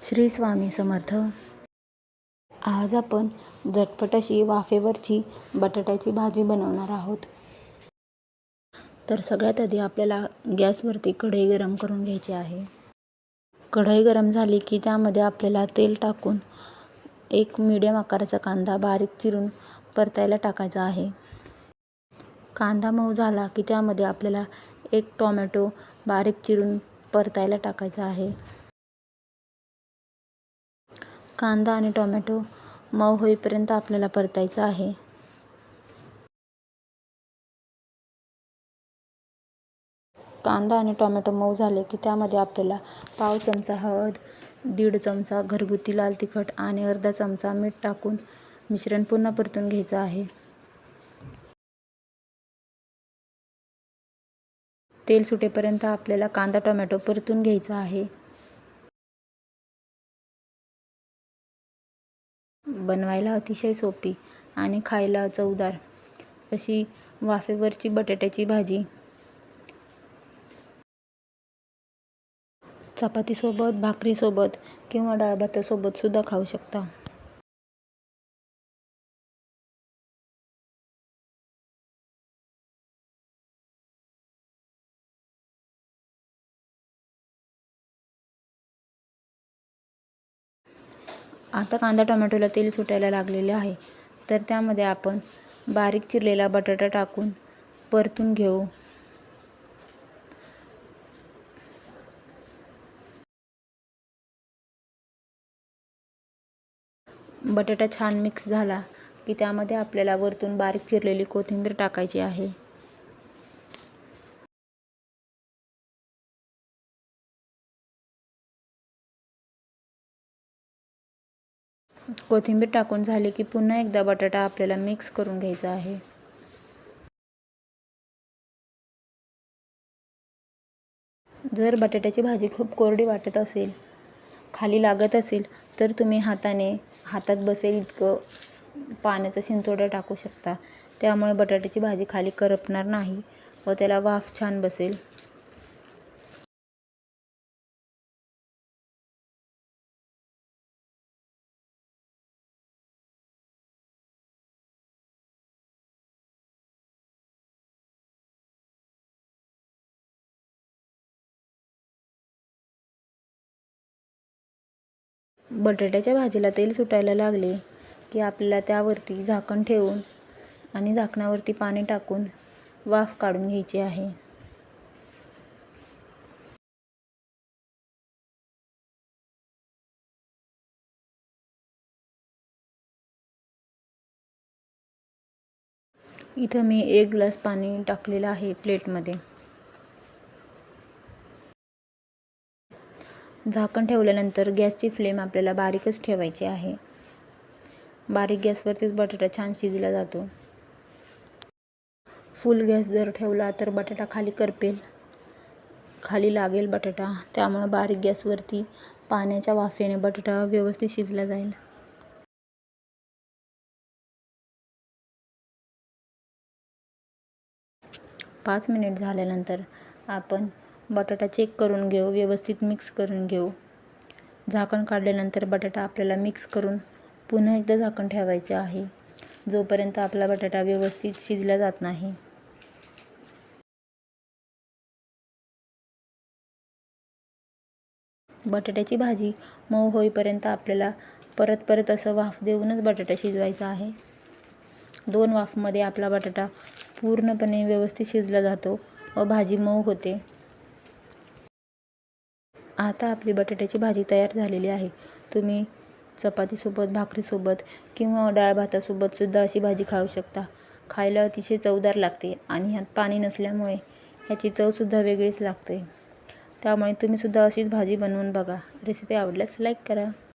श्री स्वामी समर्थ. आज आपण झटपट अशी वाफेवरची बटाट्याची भाजी बनवणार आहोत. तर सगळ्यात आधी आपल्याला गॅसवरती कढई गरम करून घ्यायची आहे. कढई गरम झाली की त्यामध्ये आपल्याला तेल टाकून एक मीडियम आकाराचा कांदा बारीक चिरून परतायला टाकायचा आहे. कांदा मऊ झाला की त्यामध्ये आपल्याला एक टोमॅटो बारीक चिरून परतायला टाकायचा आहे. कांदा आणि टोमॅटो मऊ होईपर्यंत आपल्याला परतायचं आहे. कांदा आणि टोमॅटो मऊ झाले की त्यामध्ये आपल्याला पाव चमचा हळद, 1.5 चमचा घरगुती लाल तिखट आणि अर्धा चमचा मीठ टाकून मिश्रण पुन्हा परतून घ्यायचं आहे. तेल सुटेपर्यंत आपल्याला कांदा टोमॅटो परतून घ्यायचा आहे. बनवायला अतिशय सोपी आणि खायला चवदार अशी वाफेवरची बटाट्याची भाजी चपातीसोबत, भाकरीसोबत किंवा डाळ भातासोबत सुद्धा खाऊ शकता. आता कांदा टोमॅटोला तेल सुटायला लागलेले आहे, तर त्यामध्ये आपण बारीक चिरलेला बटाटा टाकून परतून घेऊ. बटाटा छान मिक्स झाला की त्यामध्ये आपल्याला वरतून बारीक चिरलेली कोथिंबीर टाकायची आहे. कोथिंबीर टाकून झाली की पुन्हा एकदा बटाटा आपल्याला मिक्स करून घ्यायचा आहे. जर बटाट्याची भाजी खूप कोरडी वाटत असेल, खाली लागत असेल, तर तुम्ही हातात बसेल इतकं पाण्याचं शिंतोडं टाकू शकता. त्यामुळे बटाट्याची भाजी खाली करपणार नाही व त्याला वाफ छान बसेल. बटाट्याच्या भाजीला तेल सुटायला लागले की आपल्याला त्यावरती झाकण ठेवून आणि झाकणावरती पाणी टाकून वाफ काढून घ्यायची आहे. इथं मी 1 ग्लास पाणी टाकलेलं आहे प्लेटमध्ये. झाकण ठेवल्यानंतर गॅसची फ्लेम आपल्याला बारीकच ठेवायची आहे. बारीक गॅसवरतीच बटाटा छान शिजला जातो. फुल गॅस जर ठेवला तर बटाटा खाली करपेल, खाली लागेल बटाटा. त्यामुळे बारीक गॅसवरती पाण्याच्या वाफेने बटाटा व्यवस्थित शिजला जाईल. पाच मिनिट झाल्यानंतर आपण बटाटा चेक करून घेऊ, व्यवस्थित मिक्स करून घेऊ. झाकण काढल्यानंतर बटाटा आपल्याला मिक्स करून पुन्हा एकदा झाकण ठेवायचे आहे, जोपर्यंत आपला बटाटा व्यवस्थित शिजला जात नाही. बटाट्याची भाजी मऊ होईपर्यंत आपल्याला परत असं वाफ देऊनच बटाटा शिजवायचा आहे. 2 वाफमध्ये आपला बटाटा पूर्णपणे व्यवस्थित शिजला जातो व भाजी मऊ होते. आता आपली बटाट्याची भाजी तयार झालेली आहे. तुम्ही चपातीसोबत, भाकरीसोबत किंवा डाळ भातासोबत सुद्धा अशी भाजी खाऊ शकता. खायला अतिशय चवदार लागते आणि ह्यात पाणी नसल्यामुळे ह्याची चवसुद्धा वेगळीच लागते. त्यामुळे तुम्ही सुद्धा अशीच भाजी बनवून बघा. रेसिपी आवडल्यास लाईक करा.